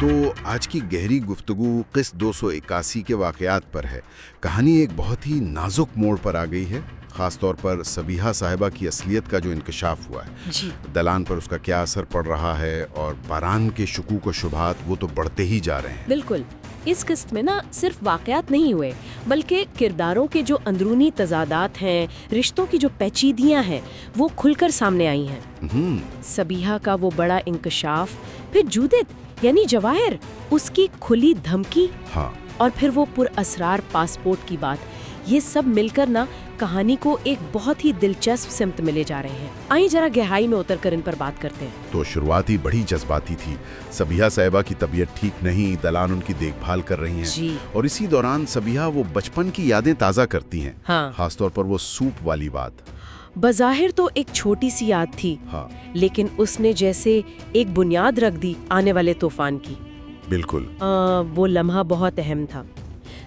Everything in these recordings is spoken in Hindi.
तो आज की गहरी गुफ्तगू किस्त 281 के वाक़यात पर है। कहानी एक बहुत ही नाजुक मोड़ पर आ गई है, ख़ास तौर पर सबीहा साहिबा की असलियत का जो इंकशाफ हुआ है। जी दलान पर उसका क्या असर पड़ रहा है और बारान के शुकूक व शुबहात वो तो बढ़ते ही जा रहे हैं। बिल्कुल। इस किस्त में ना सिर्फ वाकयात नहीं हुए, बल्कि किरदारों के जो अंदरूनी तजादात हैं, रिश्तों की जो पेचीदियां हैं, वो खुलकर सामने आई हैं। सबीहा का वो बड़ा इंकशाफ, फिर जूदित यानी जवाहिर, उसकी खुली धमकी, हाँ, और फिर वो पुरअसरार पासपोर्ट की बात, ये सब मिलकर ना कहानी को एक बहुत ही दिलचस्प सिमत में ले जा रहे हैं। आइए जरा गहराई में उतरकर इन पर बात करते हैं। तो शुरुआत ही बड़ी जज्बाती थी। सबीहा साहिबा की तबीयत ठीक नहीं, दलान उनकी देखभाल कर रही हैं। जी और इसी दौरान सबीहा वो बचपन की यादें ताज़ा करती हैं। हाँ। खासतौर पर वो सूप वाली बात। बज़ाहिर तो एक छोटी सी याद थी, हाँ, लेकिन उसने जैसे एक बुनियाद रख दी आने वाले तूफान की। बिल्कुल। वो लम्हा बहुत अहम था।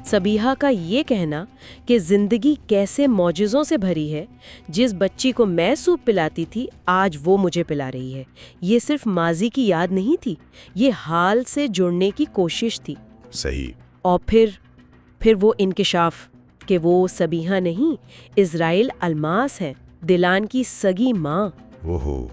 सबीहा का ये कहना कि जिंदगी कैसे मौजज़ों से भरी है, जिस बच्ची को मैं सूप पिलाती थी आज वो मुझे पिला रही है, ये सिर्फ माजी की याद नहीं थी, ये हाल से जुड़ने की कोशिश थी। सही। और फिर वो इंकिशाफ कि वो सबीहा नहीं, इज़राइल अलमास है, दिलान की सगी माँ। ओहो।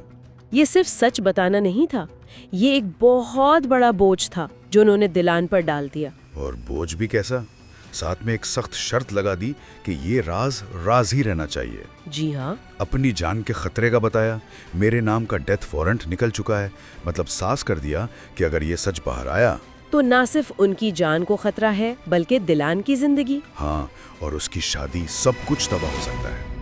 ये सिर्फ सच बताना नहीं था, ये एक बहुत बड़ा बोझ था जो उन्होंने दिलान पर डाल दिया। और बोझ भी कैसा? साथ में एक सख्त शर्त लगा दी कि ये राज राज ही रहना चाहिए। जी हाँ। अपनी जान के खतरे का बताया। मेरे नाम का डेथ वारंट निकल चुका है, मतलब साफ कर दिया कि अगर ये सच बाहर आया तो ना सिर्फ उनकी जान को खतरा है, बल्कि दिलान की जिंदगी। हाँ, और उसकी शादी, सब कुछ तबाह हो सकता है।